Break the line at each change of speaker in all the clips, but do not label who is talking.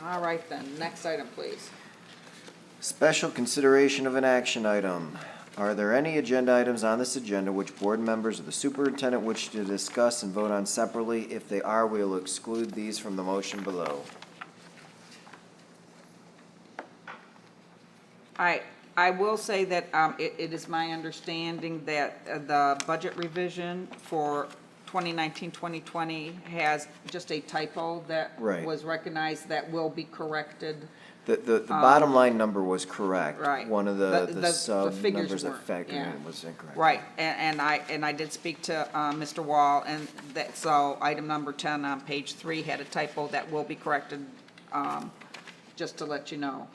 All right then, next item, please.
Special consideration of an action item. Are there any agenda items on this agenda which board members or the superintendent wish to discuss and vote on separately? If they are, we will exclude these from the motion below.
I will say that it is my understanding that the budget revision for 2019-2020 has just a typo that
Right.
was recognized that will be corrected.
The bottom line number was correct.
Right.
One of the sub
figures
numbers that
weren't,
factored
yeah.
in was incorrect.
Right, and I did speak to Mr. Wall, and that, so item number 10 on page 3 had a typo that will be corrected, just to let you know.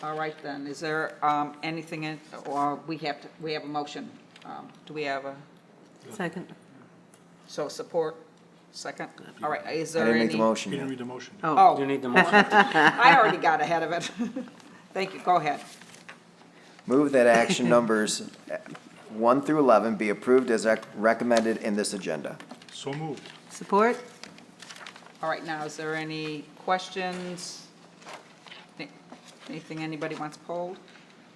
All right then, is there anything in, or we have a motion? Do we have a,
Second.
so support, second? All right, is
I
there
didn't
any?
make the motion
You
yet.
didn't read the motion.
Oh.
You need the motion.
I already got ahead of it. Thank you, go ahead.
Move that action numbers 1 through 11 be approved as recommended in this agenda.
So moved.
Support?
All right, now, is there any questions? Anything anybody wants pulled?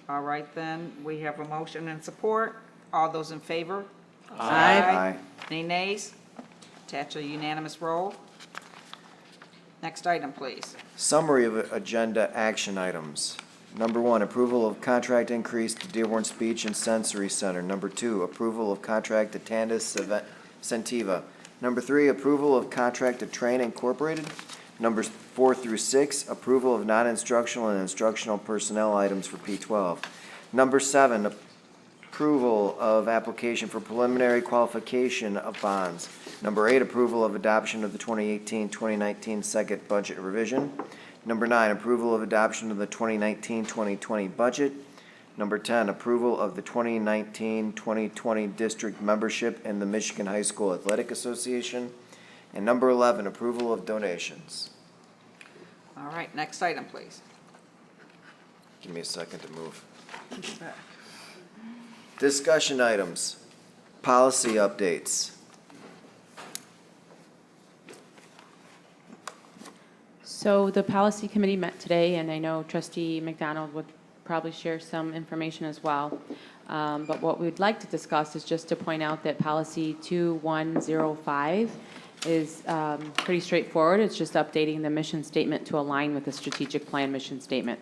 All right, then, we have a motion and support. All those in favor?
Aye.
Any nays? Attach a unanimous roll. Next item, please.
Summary of agenda action items. Number 1, approval of contract increase to Dearborn Speech and Sensory Center. Number 2, approval of contract to Tandis Sentiva. Number 3, approval of contract to Train Incorporated. Numbers 4 through 6, approval of non-instructional and instructional personnel items for P12. Number 7, approval of application for preliminary qualification of bonds. Number 8, approval of adoption of the 2018-2019 second budget revision. Number 9, approval of adoption of the 2019-2020 budget. Number 10, approval of the 2019-2020 district membership in the Michigan High School Athletic Association. And number 11, approval of donations.
All right, next item, please.
Give me a second to move. Discussion items, policy updates.
So the policy committee met today, and I know Trustee McDonald would probably share some information as well. But what we'd like to discuss is just to point out that policy 2105 is pretty straightforward. It's just updating the mission statement to align with the strategic plan mission statement.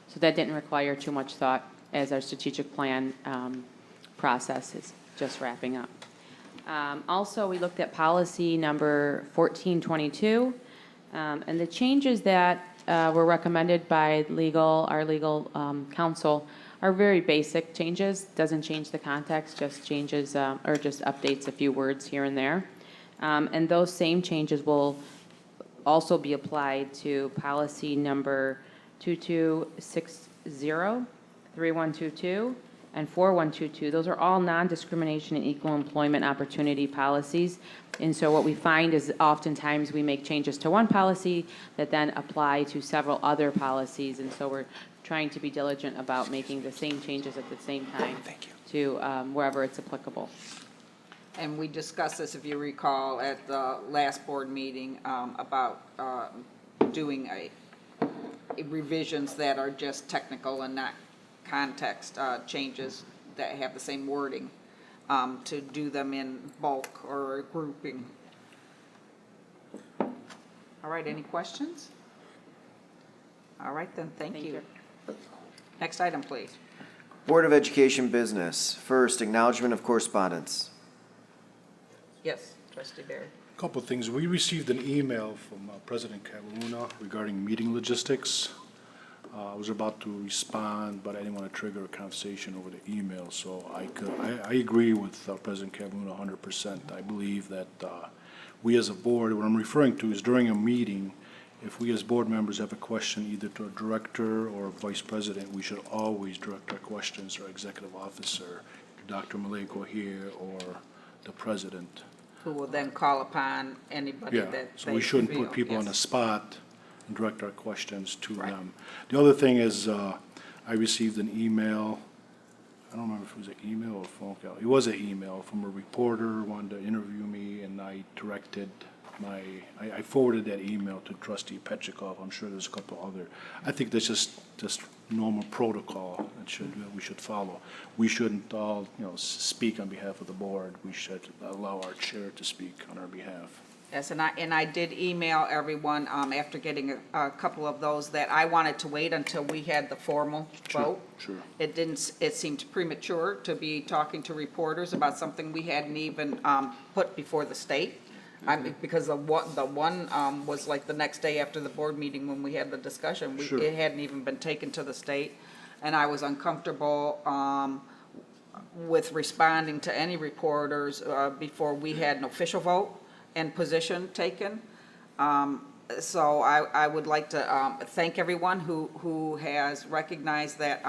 So that didn't require too much thought, as our strategic plan process is just wrapping up. Also, we looked at policy number 1422, and the changes that were recommended by our legal counsel are very basic changes. Doesn't change the context, just changes or just updates a few words here and there. And those same changes will also be applied to policy number 2260, 3122, and 4122. Those are all non-discrimination and equal employment opportunity policies. And so what we find is oftentimes we make changes to one policy that then apply to several other policies. And so we're trying to be diligent about making the same changes at the same time to wherever it's applicable.
And we discussed this, if you recall, at the last board meeting about doing revisions that are just technical and not context changes that have the same wording, to do them in bulk or grouping. All right, any questions? All right, then, thank you. Next item, please.
Board of Education business. First, acknowledgment of correspondence.
Yes, Trustee Barry.
A couple of things. We received an email from President Kavaluna regarding meeting logistics. I was about to respond, but I didn't want to trigger a conversation over the email, so I agree with President Kavaluna 100%. I believe that we as a board, what I'm referring to is during a meeting, if we as board members have a question either to a director or a vice president, we should always direct our questions to our executive officer, to Dr. Maleko here, or the president.
Who will then call upon anybody
Yeah,
that
so
they
we shouldn't
feel,
put people on the
yes.
spot and direct our questions to
Right.
them. The other thing is, I received an email, I don't remember if it was an email or a phone call. It was an email from a reporter who wanted to interview me, and I directed I forwarded that email to trustee Petrikov. I'm sure there's a couple other. I think that's just normal protocol that we should follow. We shouldn't all, speak on behalf of the board. We should allow our chair to speak on our behalf.
Yes, and I did email everyone, after getting a couple of those, that I wanted to wait until we had the formal vote.
Sure.
It seemed premature to be talking to reporters about something we hadn't even, put before the state. Because the one was like the next day after the board meeting when we had the discussion.
Sure.
It hadn't even been taken to the state, and I was uncomfortable, with responding to any reporters, before we had an official vote and position taken. So I would like to thank everyone who has recognized that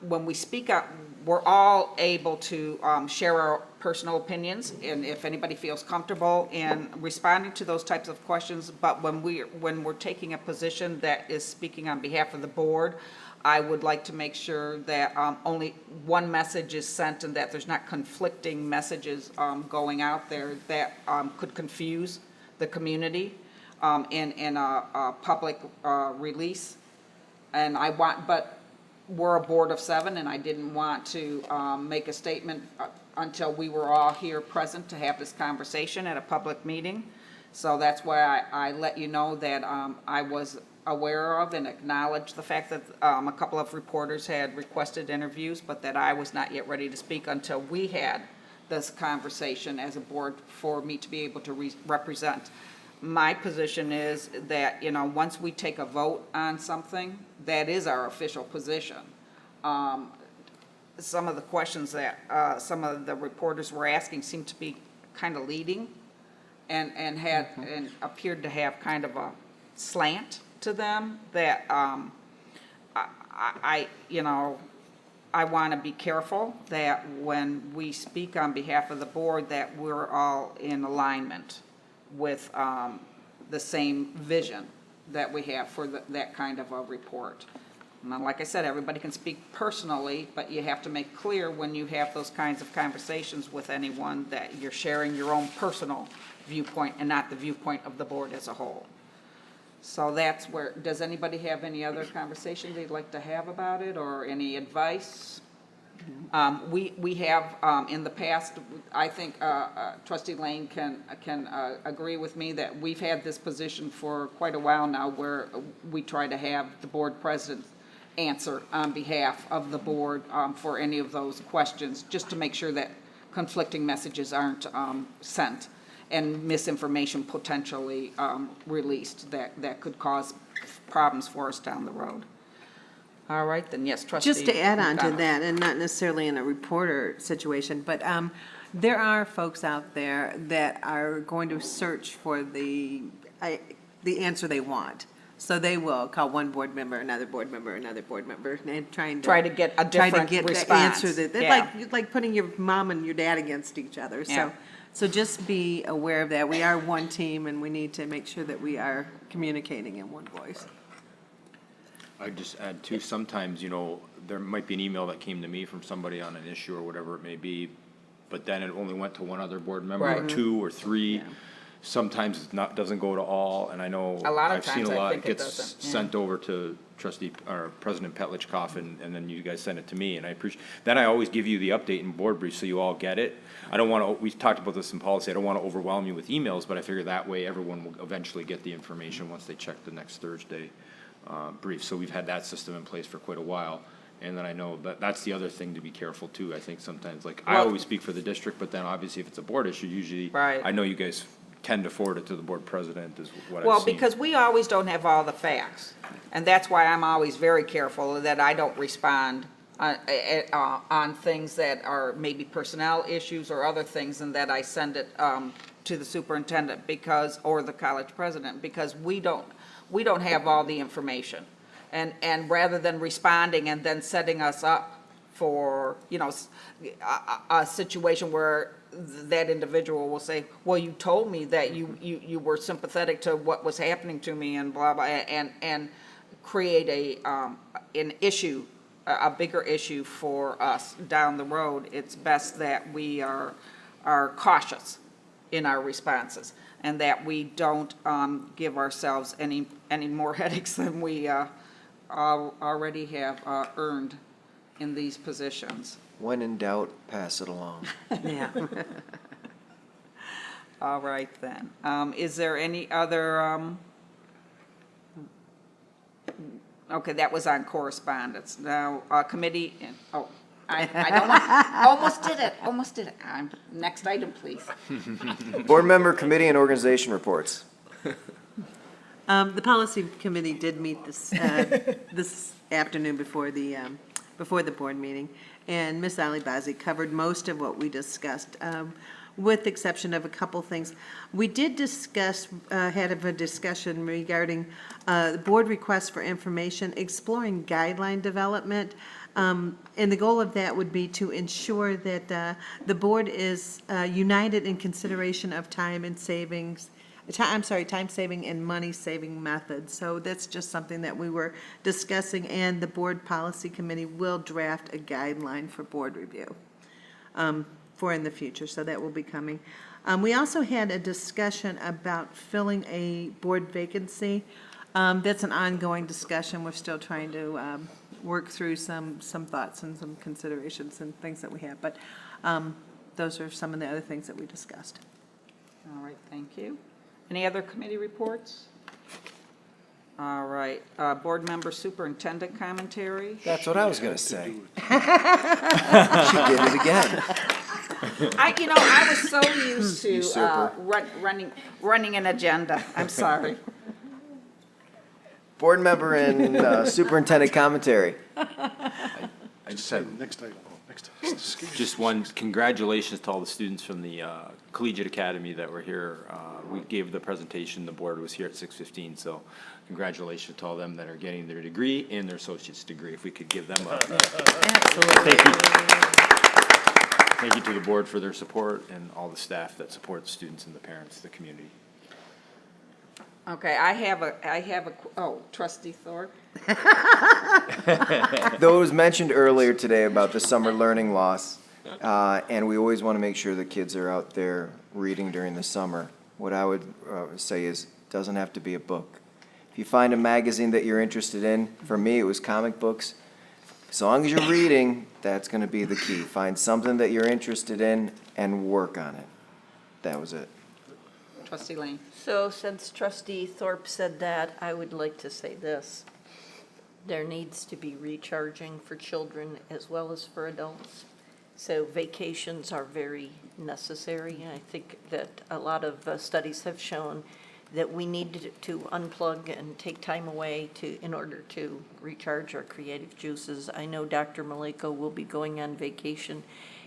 when we speak up, we're all able to share our personal opinions, and if anybody feels comfortable in responding to those types of questions. But when we're taking a position that is speaking on behalf of the board, I would like to make sure that only one message is sent and that there's not conflicting messages going out there that could confuse the community in a public release. And but we're a board of 7, and I didn't want to make a statement until we were all here present to have this conversation at a public meeting. So that's why I let you know that I was aware of and acknowledged the fact that a couple of reporters had requested interviews, but that I was not yet ready to speak until we had this conversation as a board for me to be able to represent. My position is that, once we take a vote on something, that is our official position. Some of the questions that some of the reporters were asking seemed to be kind of leading and appeared to have kind of a slant to them that I want to be careful that when we speak on behalf of the board that we're all in alignment with the same vision that we have for that kind of a report. And like I said, everybody can speak personally, but you have to make clear when you have those kinds of conversations with anyone that you're sharing your own personal viewpoint and not the viewpoint of the board as a whole. So that's where, does anybody have any other conversations they'd like to have about it or any advice? We have, in the past, I think Trustee Lane can agree with me that we've had this position for quite a while now where we try to have the board president answer on behalf of the board for any of those questions, just to make sure that conflicting messages aren't sent and misinformation potentially released that could cause problems for us down the road. All right, then, yes, Trustee.
Just to add on to
McDonald.
that, and not necessarily in a reporter situation, but there are folks out there that are going to search for the answer they want. So they will call one board member, another board member, another board member, and try to get
a different
the
response.
answer that
Yeah.
like putting your mom and your dad against each other.
Yeah.
So just be aware of that. We are one team, and we need to make sure that we are communicating in one voice.
I'd just add too, sometimes, there might be an email that came to me from somebody on an issue or whatever it may be, but then it only went to one other board member, or
Right.
2 or 3. Sometimes it doesn't go to all, and I know
A lot of
I've seen
times
a
I
lot,
think
it
it
gets
doesn't, yeah.
sent over to President Petlicoff, and then you guys send it to me, and I appreciate, then I always give you the update in board brief so you all get it. I don't want to, we talked about this in policy, I don't want to overwhelm you with emails, but I figure that way everyone will eventually get the information once they check the next Thursday brief. So we've had that system in place for quite a while. And then I know that's the other thing to be careful too. I think sometimes, I
Well-
always speak for the district, but then obviously if it's a board issue, usually,
Right.
I know you guys tend to forward it to the board president is what I've
Well,
seen.
because we always don't have all the facts, and that's why I'm always very careful that I don't respond on things that are maybe personnel issues or other things, and that I send it to the superintendent or the college president, because we don't have all the information. And rather than responding and then setting us up for, a situation where that individual will say, well, you told me that you were sympathetic to what was happening to me and blah, blah, and create an issue, a bigger issue for us down the road. It's best that we are cautious in our responses, and that we don't give ourselves any more headaches than we already have earned in these positions.
When in doubt, pass it along.
Yeah.
All right, then. Is there any other, okay, that was on correspondence. Now, committee, I don't want, almost did it. Next item, please.
Board member, committee, and organization reports.
The policy committee did meet this afternoon before the board meeting, and Ms. Ali Bazzi covered most of what we discussed, with the exception of a couple things. We did discuss, had a discussion regarding board requests for information, exploring guideline development, and the goal of that would be to ensure that the board is united in consideration of time saving and money-saving methods. So that's just something that we were discussing, and the Board Policy Committee will draft a guideline for board review for in the future, so that will be coming. We also had a discussion about filling a board vacancy. That's an ongoing discussion. We're still trying to work through some thoughts and some considerations and things that we have, but those are some of the other things that we discussed.
All right, thank you. Any other committee reports? All right, board member superintendent commentary.
That's what I was gonna say. She did it again.
I was so used to
Usurper.
running an agenda. I'm sorry.
Board member and superintendent commentary.
I just had
Next item.
just one, congratulations to all the students from the Collegiate Academy that were here. We gave the presentation, the board was here at 6:15, so congratulations to all them that are getting their degree and their associate's degree. If we could give them a thank you. Thank you to the board for their support and all the staff that support the students and the parents, the community.
Okay, I have a, trustee Thorpe.
Though it was mentioned earlier today about the summer learning loss, and we always want to make sure the kids are out there reading during the summer, what I would say is, it doesn't have to be a book. If you find a magazine that you're interested in, for me, it was comic books. As long as you're reading, that's going to be the key. Find something that you're interested in and work on it. That was it.
Trustee Lane.
So since trustee Thorpe said that, I would like to say this. There needs to be recharging for children as well as for adults. So vacations are very necessary. And I think that a lot of studies have shown that we need to unplug and take time away in order to recharge our creative juices. I know Dr. Maleko will be going on vacation,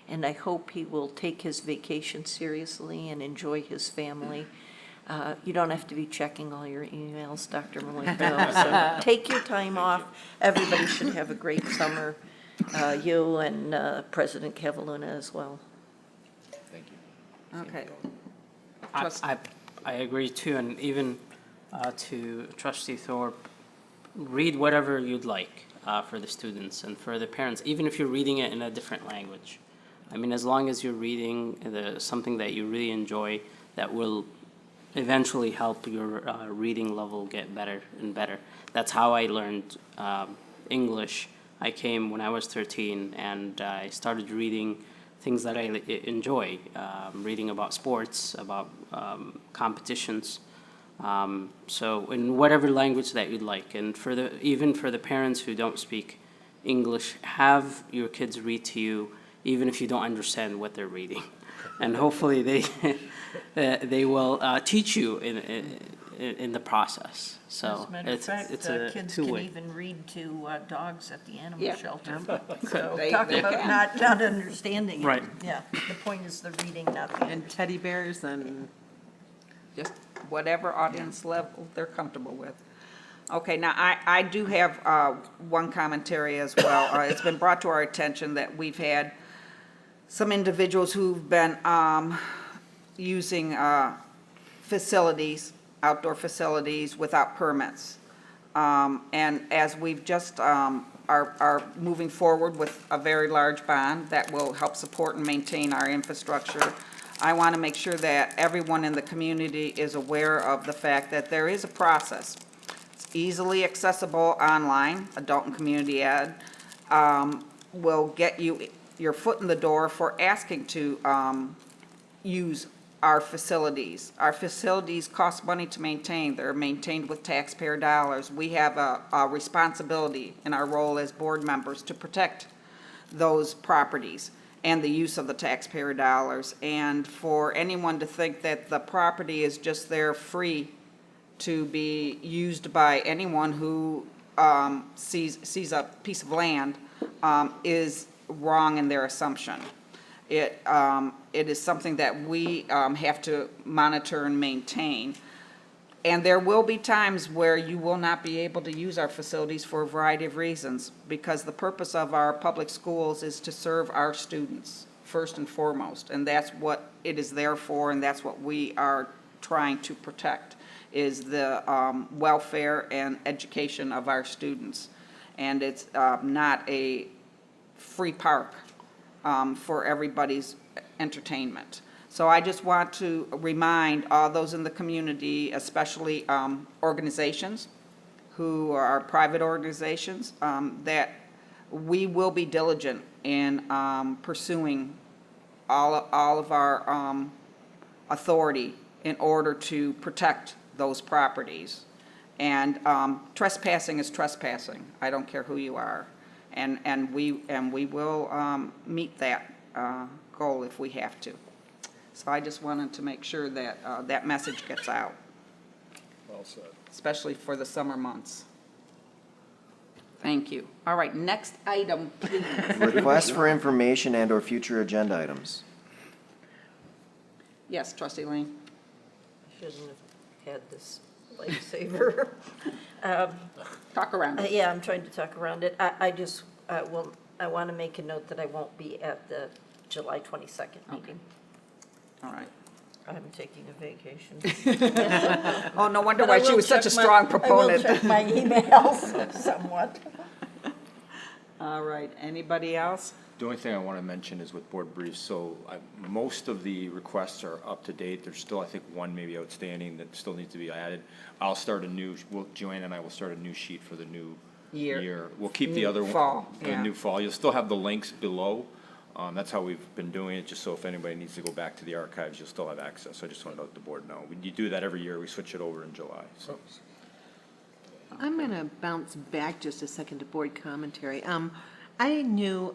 and I hope he will take his vacation seriously and enjoy his family. You don't have to be checking all your emails, Dr. Maleko, so take your time off. Everybody should have a great summer, you and President Cavalluna as well.
Thank you.
Okay.
I agree too, and even to Trustee Thorpe, read whatever you'd like for the students and for the parents, even if you're reading it in a different language. I mean, as long as you're reading something that you really enjoy, that will eventually help your reading level get better and better. That's how I learned English. I came when I was 13, and I started reading things that I enjoy, reading about sports, about competitions. So in whatever language that you'd like. And even for the parents who don't speak English, have your kids read to you, even if you don't understand what they're reading. And hopefully they will teach you in the process. So
As a matter of fact,
it's a
kids can
two-way.
even read to dogs at the animal
Yeah.
shelter. So
They
talk
can.
about not understanding it.
Right.
Yeah, the point is the reading, not the.
And teddy bears and
Just whatever audience level they're comfortable with. Okay, now I do have one commentary as well. It's been brought to our attention that we've had some individuals who've been using facilities, outdoor facilities without permits. And as we've just are moving forward with a very large bond that will help support and maintain our infrastructure, I want to make sure that everyone in the community is aware of the fact that there is a process. It's easily accessible online. Adult and Community Ed will get you your foot in the door for asking to use our facilities. Our facilities cost money to maintain. They're maintained with taxpayer dollars. We have a responsibility in our role as board members to protect those properties and the use of the taxpayer dollars. And for anyone to think that the property is just there free to be used by anyone who sees a piece of land is wrong in their assumption. It is something that we have to monitor and maintain. And there will be times where you will not be able to use our facilities for a variety of reasons, because the purpose of our public schools is to serve our students first and foremost. And that's what it is there for, and that's what we are trying to protect, is the welfare and education of our students. And it's not a free park for everybody's entertainment. So I just want to remind all those in the community, especially organizations who are private organizations, that we will be diligent in pursuing all of our authority in order to protect those properties. And trespassing is trespassing. I don't care who you are. And we will meet that goal if we have to. So I just wanted to make sure that that message gets out,
Well said.
especially for the summer months. Thank you. All right, next item, please.
Request for information and/or future agenda items.
Yes, Trustee Lane.
Shouldn't have had this lifesaver.
Talk around it.
Yeah, I'm trying to talk around it. I just, I want to make a note that I won't be at the July 22nd meeting.
All right.
I'm taking a vacation.
Oh, no wonder
But I
why she
will
was such a
check
strong
I
proponent.
will check my emails somewhat.
All right, anybody else?
The only thing I want to mention is with board briefs, so most of the requests are up to date. There's still, I think, one maybe outstanding that still needs to be added. I'll start a new, Joanne and I will start a new sheet for the new year. We'll keep the
New
other one.
fall,
The
yeah.
new fall. You'll still have the links below. That's how we've been doing it, just so if anybody needs to go back to the archives, you'll still have access. So I just want to let the board know. You do that every year. We switch it over in July, so.
I'm going to bounce back just a second to board commentary. I know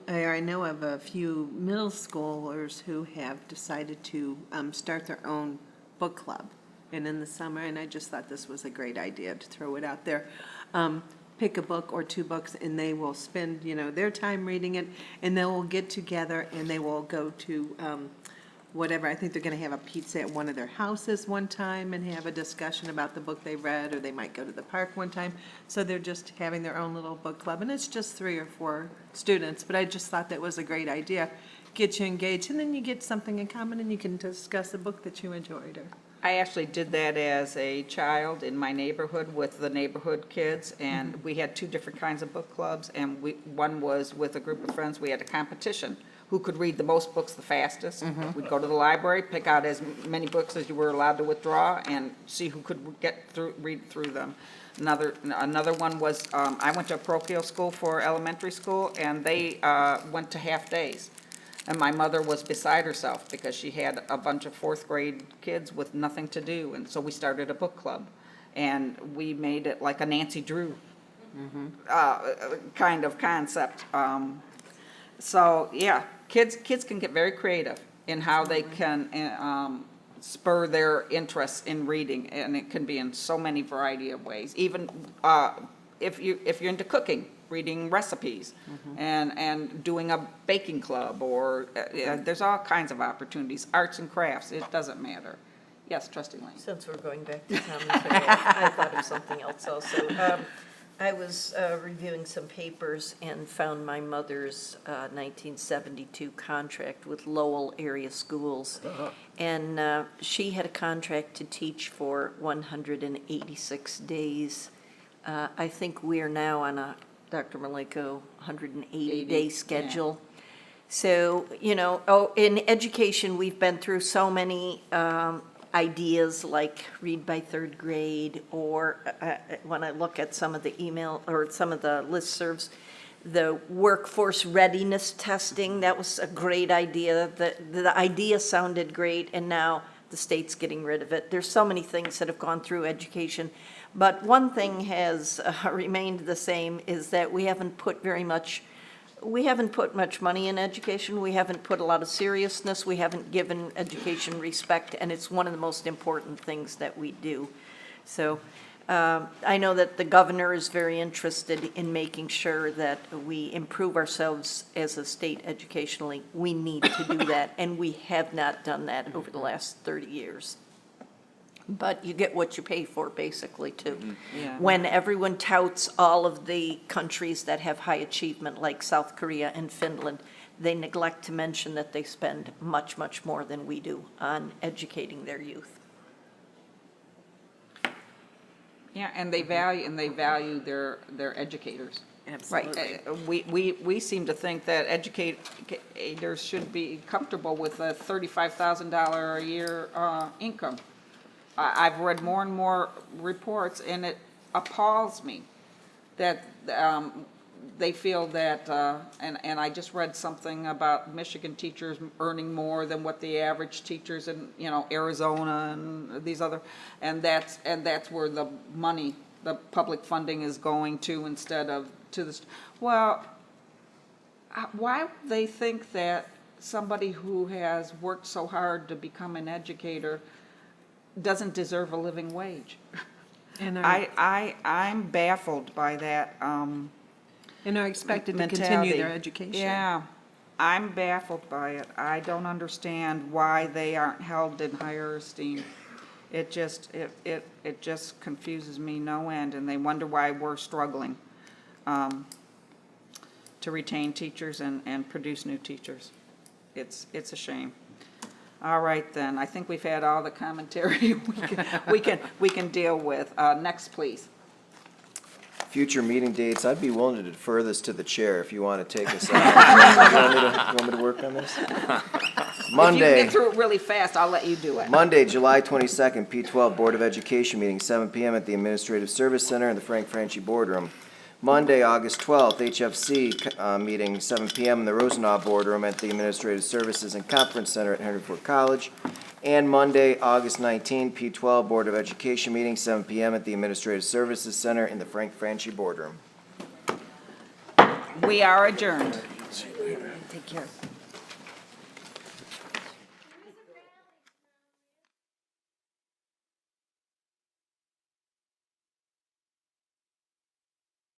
of a few middle schoolers who have decided to start their own book club, and in the summer, and I just thought this was a great idea to throw it out there. Pick a book or two books, and they will spend, their time reading it, and they will get together and they will go to whatever. I think they're going to have a pizza at one of their houses one time and have a discussion about the book they read, or they might go to the park one time. So they're just having their own little book club, and it's just 3 or 4 students. But I just thought that was a great idea. Get you engaged, and then you get something in common, and you can discuss a book that you enjoyed.
I actually did that as a child in my neighborhood with the neighborhood kids, and we had 2 different kinds of book clubs, and one was with a group of friends. We had a competition, who could read the most books the fastest. We'd go to the library, pick out as many books as you were allowed to withdraw, and see who could read through them. Another one was, I went to a parochial school for elementary school, and they went to half days. And my mother was beside herself because she had a bunch of 4th grade kids with nothing to do. And so we started a book club. And we made it like a Nancy Drew kind of concept. So, yeah, kids can get very creative in how they can spur their interest in reading. And it can be in so many variety of ways. Even if you're into cooking, reading recipes, and doing a baking club, or there's all kinds of opportunities, arts and crafts, it doesn't matter. Yes, Trustee Lane.
Since we're going back to commentary, I thought of something else also. I was reviewing some papers and found my mother's 1972 contract with Lowell area schools. And she had a contract to teach for 186 days. I think we're now on a, Dr. Malenko, 180-day schedule. So, in education, we've been through so many ideas like read by third grade, or when I look at some of the email or some of the listservs, the workforce readiness testing, that was a great idea. The idea sounded great, and now the state's getting rid of it. There's so many things that have gone through education. But one thing has remained the same, is that we haven't put much money in education. We haven't put a lot of seriousness. We haven't given education respect, and it's one of the most important things that we do. So I know that the governor is very interested in making sure that we improve ourselves as a state educationally. We need to do that, and we have not done that over the last 30 years. But you get what you pay for, basically, too.
Yeah.
When everyone touts all of the countries that have high achievement, like South Korea and Finland, they neglect to mention that they spend much, much more than we do on educating their youth.
Yeah, and they value their educators.
Absolutely.
Right. We seem to think that educators should be comfortable with a $35,000 a year income. I've read more and more reports, and it appalls me that they feel that, and I just read something about Michigan teachers earning more than what the average teachers in, Arizona and these other, and that's where the money, the public funding is going to, instead of to the, well, why would they think that somebody who has worked so hard to become an educator doesn't deserve a living wage?
And are,
I'm baffled by that,
and are expected to continue
mentality.
their education.
Yeah, I'm baffled by it. I don't understand why they aren't held in higher esteem. It just confuses me no end, and they wonder why we're struggling to retain teachers and produce new teachers. It's a shame. All right, then, I think we've had all the commentary we can deal with. Next, please.
Future meeting dates, I'd be willing to defer this to the chair if you want to take us out. You want me to work on this?
If you can
Monday,
get through it really fast, I'll let you do it.
Monday, July 22nd, P12 Board of Education meeting, 7 PM at the Administrative Service Center in the Frank Franchi Boardroom. Monday, August 12th, HFC meeting, 7 PM in the Rosenau Boardroom at the Administrative Services and Conference Center at Henry Ford College. And Monday, August 19th, P12 Board of Education meeting, 7 PM at the Administrative Services Center in the Frank Franchi Boardroom.
We are adjourned.
Take care.